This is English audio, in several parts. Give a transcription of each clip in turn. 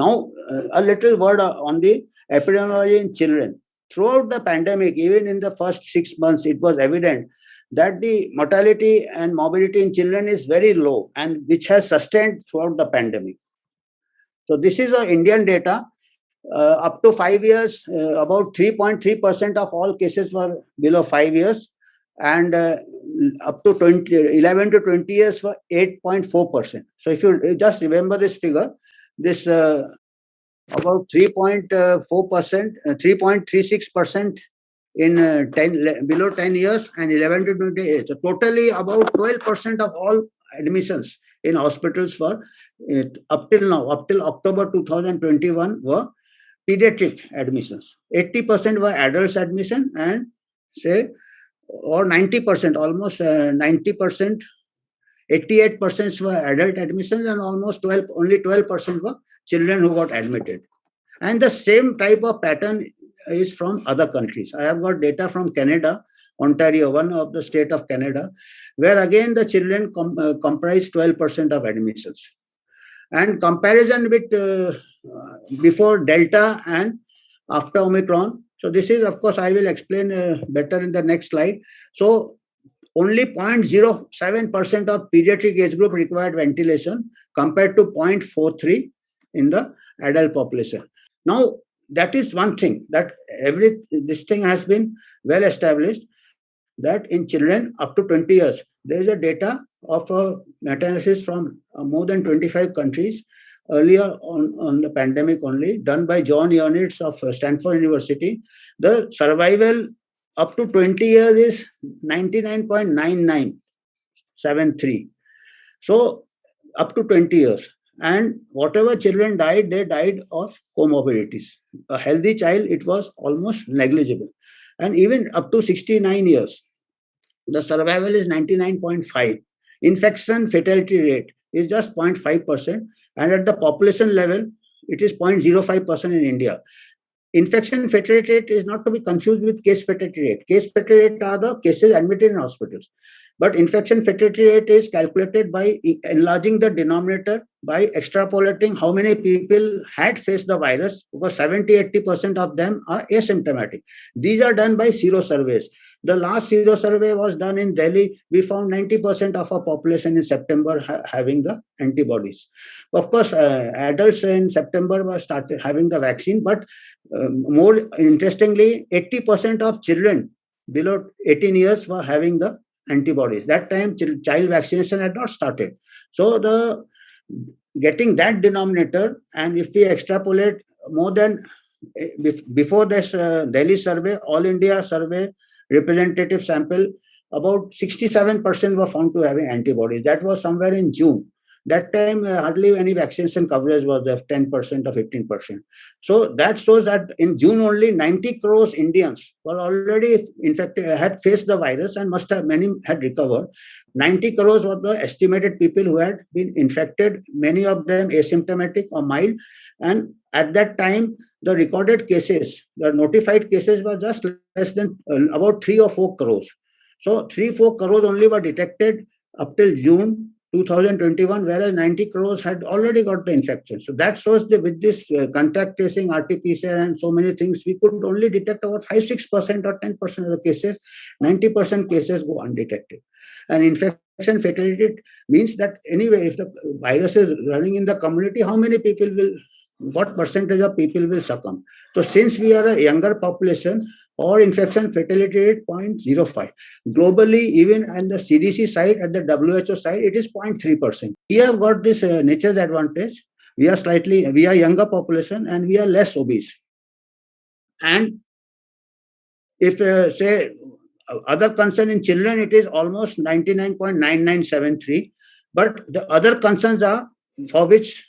Now, a little word on the epidemiology in children. Throughout the pandemic, even in the first 6 months, it was evident that the mortality and morbidity in children is very low, and which has sustained throughout the pandemic. So this is Indian data. Up to 5 years, about 3.3% of all cases were below 5 years, and up to 11 to 20 years were 8.4%. So if you just remember this figure, this about 3.4%, 3.36% in below 10 years and 11 to 28. So totally about 12% of all admissions in hospitals were up till now, up till October 2021 were pediatric admissions. 80% were adults admission, and say or 90%, almost 90%, 88% were adult admissions, and almost only 12% were children who got admitted. And the same type of pattern is from other countries. I have got data from Canada, Ontario, one of the state of Canada, where again the children comprise 12% of admissions. And comparison with before Delta and after Omicron. So this is, of course, I will explain better in the next slide. So only 0.07% of pediatric age group required ventilation compared to 0.43 in the adult population. Now, that is one thing that this thing has been well established, that in children up to 20 years, there is a data of a meta-analysis from more than 25 countries earlier on the pandemic only, done by John Ionitz of Stanford University. The survival up to 20 years is 99.9973. So up to 20 years. And whatever children died, they died of comorbidities. A healthy child, it was almost negligible. And even up to 69 years, the survival is 99.5. Infection fatality rate is just 0.5%. And at the population level, it is 0.05% in India. Infection fatality rate is not to be confused with case fatality rate. Case fatality rate are the cases admitted in hospitals. But infection fatality rate is calculated by enlarging the denominator, by extrapolating how many people had faced the virus, because 70-80% of them are asymptomatic. These are done by sero surveys. The last sero survey was done in Delhi. We found 90% of our population in September having the antibodies. Of course, adults in September were started having the vaccine, but more interestingly, 80% of children below 18 years were having the antibodies. That time, child vaccination had not started. So getting that denominator, and if we extrapolate more than before this Delhi survey, All India survey representative sample, about 67% were found to having antibodies. That was somewhere in June. That time, hardly any vaccination coverage was there, 10% or 15%. So that shows that in June only 90 crores Indians were already infected, had faced the virus, and many had recovered. 90 crores were the estimated people who had been infected, many of them asymptomatic or mild. And at that time, the recorded cases, the notified cases were just less than about 3 or 4 crores. So 3-4 crores only were detected up till June 2021, whereas 90 crores had already got the infection. So that shows that with this contact tracing, RT-PCR, and so many things, we could only detect about 5-6% or 10% of the cases. 90% cases go undetected. And infection fatality means that anyway, if the virus is running in the community, how many people will, what percentage of people will succumb? So since we are a younger population, our infection fatality rate 0.05. Globally, even on the CDC side, at the WHO side, it is 0.3%. We have got this nature's advantage. We are younger population, and we are less obese. And if say other concern in children, it is almost 99.9973. But the other concerns are for which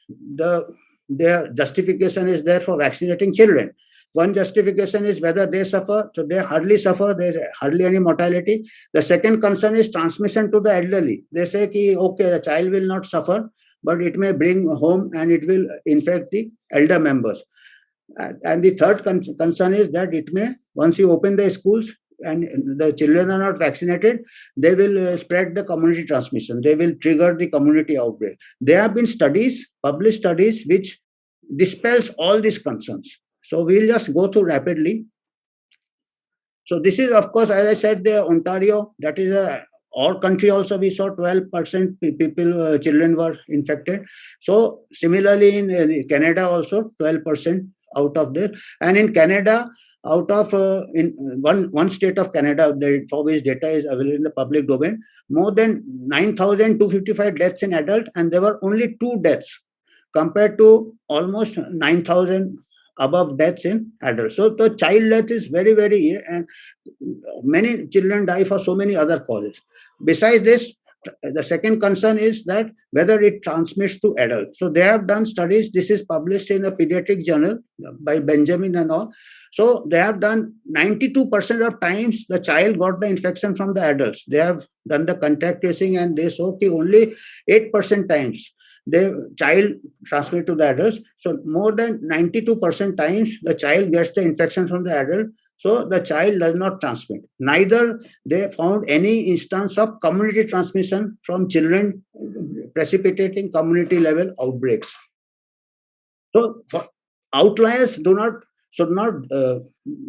their justification is there for vaccinating children. One justification is whether they suffer, so they hardly suffer, there's hardly any mortality. The second concern is transmission to the elderly. They say, okay, the child will not suffer, but it may bring home and it will infect the elder members. And the third concern is that it may, once you open the schools and the children are not vaccinated, they will spread the community transmission. They will trigger the community outbreak. There have been studies, published studies, which dispels all these concerns. So we'll just go through rapidly. So this is, of course, as I said, the Ontario, that is our country also we saw 12% people, children were infected. So similarly in Canada also 12% out of this. And in Canada, out of in one state of Canada, for which data is available in the public domain, more than 9,255 deaths in adult, and there were only 2 deaths compared to almost 9,000 above deaths in adults. So the child death is very, very, and many children die for so many other causes. Besides this, the second concern is that whether it transmits to adults. So they have done studies. This is published in a pediatric journal by Benjamin and all. So they have done 92% of times the child got the infection from the adults. They have done the contact tracing and they saw only 8% times the child transmit to the adults. So more than 92% times the child gets the infection from the adult. So the child does not transmit. Neither they found any instance of community transmission from children precipitating community level outbreaks. So outliers should not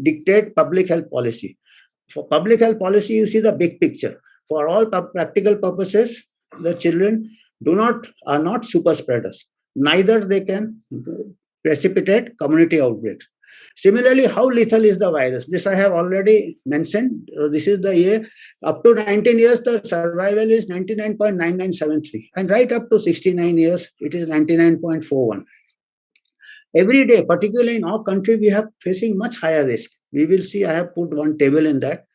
dictate public health policy. For public health policy, you see the big picture. For all practical purposes, the children are not super spreaders. Neither they can precipitate community outbreaks. Similarly, how lethal is the virus? This I have already mentioned. This is the year up to 19 years, the survival is 99.9973, and right up to 69 years, it is 99.41. Every day, particularly in our country, we are facing much higher risk. We will see, I have put one table in that.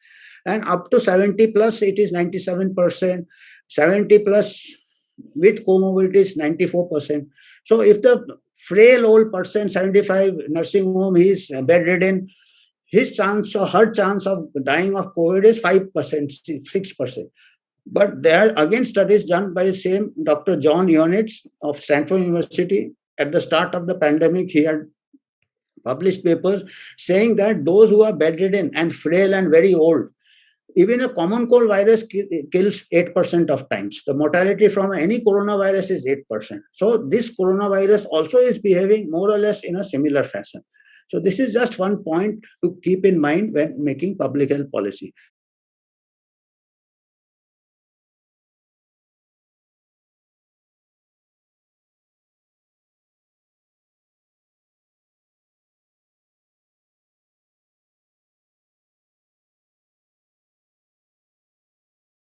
And up to 70 plus, it is 97%. 70 plus with comorbidities, 94%. So if the frail old person, 75, nursing home, he is bedridden, his chance or her chance of dying of COVID is 5%, 6%. But there are again studies done by the same Dr. John Ionitz of Stanford University. At the start of the pandemic, he had published papers saying that those who are bedridden and frail and very old, even a common cold virus kills 8% of times. The mortality from any coronavirus is 8%. So this coronavirus also is behaving more or less in a similar fashion. So this is just one point to keep in mind when making public health policy.